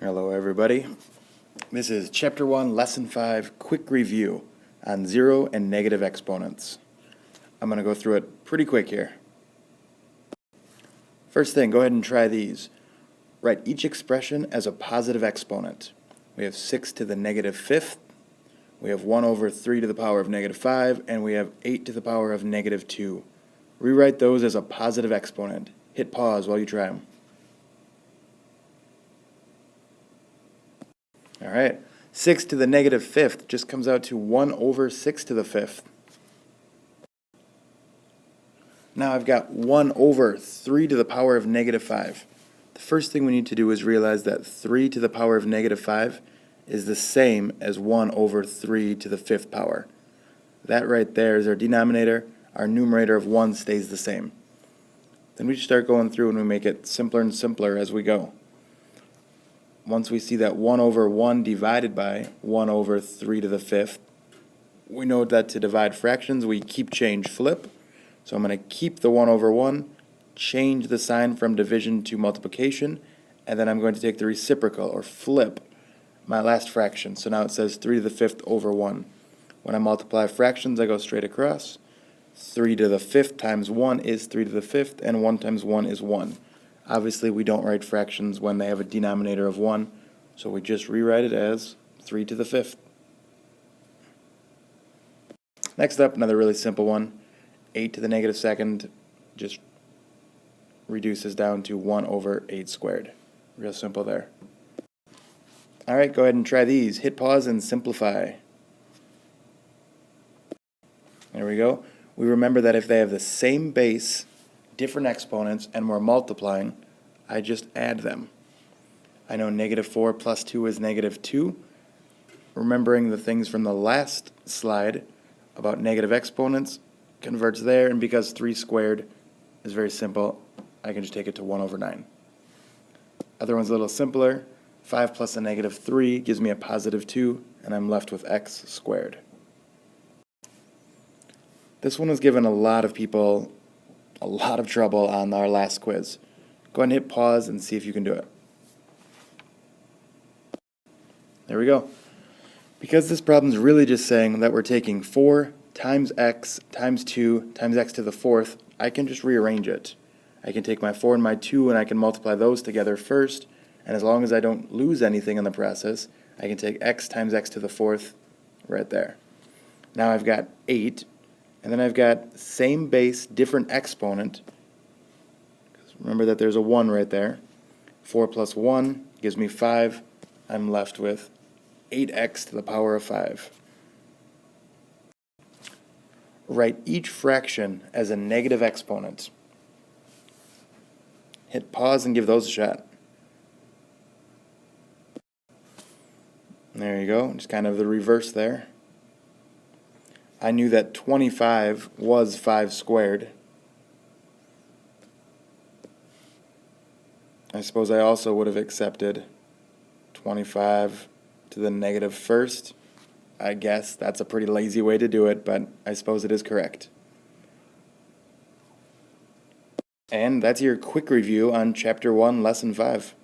Hello everybody. This is Chapter 1, Lesson 5, Quick Review on Zero and Negative Exponents. I'm going to go through it pretty quick here. First thing, go ahead and try these. Write each expression as a positive exponent. We have 6 to the negative fifth, we have 1 over 3 to the power of negative 5, and we have 8 to the power of negative 2. Rewrite those as a positive exponent. Hit pause while you try them. Alright, 6 to the negative fifth just comes out to 1 over 6 to the fifth. Now I've got 1 over 3 to the power of negative 5. The first thing we need to do is realize that 3 to the power of negative 5 is the same as 1 over 3 to the fifth power. That right there is our denominator. Our numerator of 1 stays the same. Then we just start going through and we make it simpler and simpler as we go. Once we see that 1 over 1 divided by 1 over 3 to the fifth, we know that to divide fractions we keep, change, flip. So I'm going to keep the 1 over 1, change the sign from division to multiplication, and then I'm going to take the reciprocal, or flip, my last fraction. So now it says 3 to the fifth over 1. When I multiply fractions, I go straight across. 3 to the fifth times 1 is 3 to the fifth, and 1 times 1 is 1. Obviously, we don't write fractions when they have a denominator of 1, so we just rewrite it as 3 to the fifth. Next up, another really simple one. 8 to the negative second just reduces down to 1 over 8 squared. Real simple there. Alright, go ahead and try these. Hit pause and simplify. There we go. We remember that if they have the same base, different exponents, and we're multiplying, I just add them. I know negative 4 plus 2 is negative 2. Remembering the things from the last slide about negative exponents, converts there, and because 3 squared is very simple, I can just take it to 1 over 9. Other one's a little simpler. 5 plus a negative 3 gives me a positive 2, and I'm left with x squared. This one was given a lot of people a lot of trouble on our last quiz. Go ahead and hit pause and see if you can do it. There we go. Because this problem is really just saying that we're taking 4 times x times 2 times x to the fourth, I can just rearrange it. I can take my 4 and my 2 and I can multiply those together first, and as long as I don't lose anything in the process, I can take x times x to the fourth right there. Now I've got 8, and then I've got same base, different exponent. Remember that there's a 1 right there. 4 plus 1 gives me 5. I'm left with 8x to the power of 5. Write each fraction as a negative exponent. Hit pause and give those a shot. There you go, just kind of the reverse there. I knew that 25 was 5 squared. I suppose I also would have accepted 25 to the negative first. I guess that's a pretty lazy way to do it, but I suppose it is correct. And that's your quick review on Chapter 1, Lesson 5.